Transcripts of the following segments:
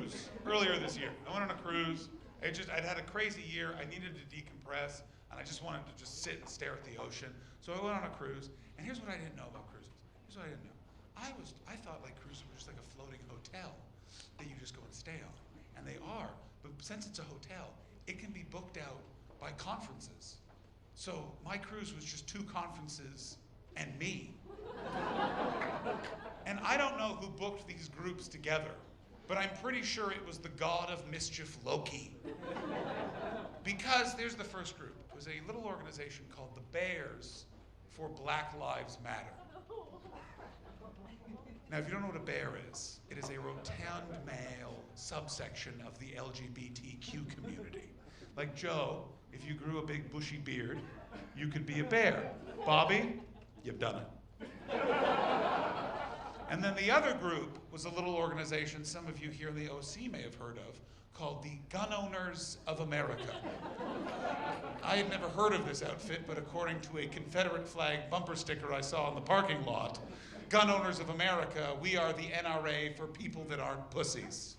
cruise earlier this year. I went on a cruise. I'd had a crazy year. I needed to decompress, and I just wanted to just sit and stare at the ocean. So I went on a cruise, and here's what I didn't know about cruises. Here's what I didn't know. I thought like cruises were just like a floating hotel that you just go and stay on, and they are. But since it's a hotel, it can be booked out by conferences. So my cruise was just 2 conferences and me. And I don't know who booked these groups together, but I'm pretty sure it was the god of mischief, Loki. Because there's the first group. It was a little organization called the Bears for Black Lives Matter. Now, if you don't know what a bear is, it is a rotund male subsection of the LGBTQ community. Like Joe, if you grew a big bushy beard, you could be a bear. Bobby, you've done it. And then the other group was a little organization some of you here in the OC may have heard of, called the Gun Owners of America. I had never heard of this outfit, but according to a Confederate flag bumper sticker I saw in the parking lot, Gun Owners of America, we are the NRA for people that aren't pussies.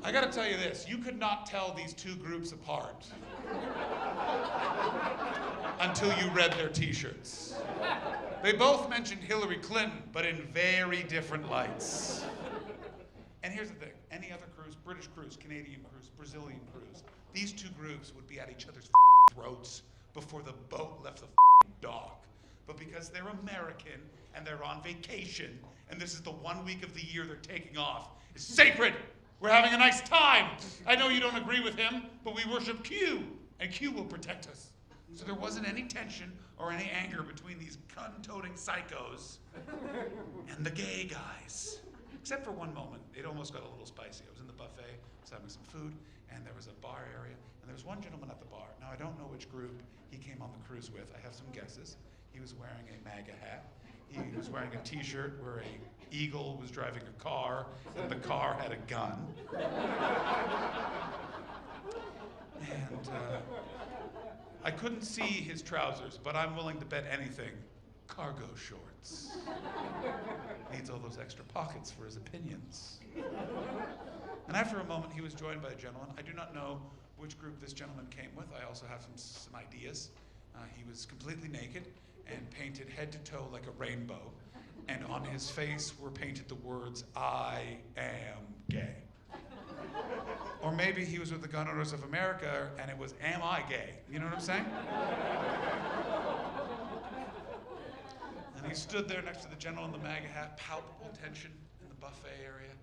I gotta tell you this, you could not tell these 2 groups apart until you read their t-shirts. They both mentioned Hillary Clinton, but in very different lights. And here's the thing, any other cruise, British cruise, Canadian cruise, Brazilian cruise, these 2 groups would be at each other's throats before the boat left the dock. But because they're American and they're on vacation, and this is the 1 week of the year they're taking off, it's sacred. We're having a nice time. I know you don't agree with him, but we worship Q, and Q will protect us. So there wasn't any tension or any anger between these gun-toting psychos and the gay guys. Except for one moment, it almost got a little spicy. I was in the buffet, I was having some food, and there was a bar area, and there was one gentleman at the bar. Now, I don't know which group he came on the cruise with. I have some guesses. He was wearing a MAGA hat. He was wearing a t-shirt where an eagle was driving a car, and the car had a gun. And I couldn't see his trousers, but I'm willing to bet anything. Cargo shorts. Needs all those extra pockets for his opinions. And after a moment, he was joined by a gentleman. I do not know which group this gentleman came with. I also have some ideas. He was completely naked and painted head to toe like a rainbow. And on his face were painted the words, "I am gay." Or maybe he was with the Gun Owners of America and it was, "Am I gay?" You know what I'm saying? And he stood there next to the gentleman in the MAGA hat, palpable tension in the buffet area.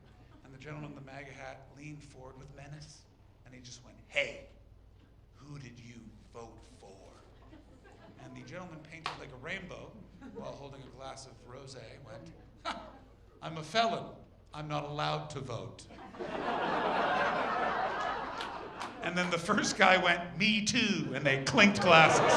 And the gentleman in the MAGA hat leaned forward with menace. And he just went, "Hey, who did you vote for?" And the gentleman painted like a rainbow while holding a glass of rosé went, "Ha, I'm a felon. I'm not allowed to vote." And then the first guy went, "Me too," and they clinked glasses.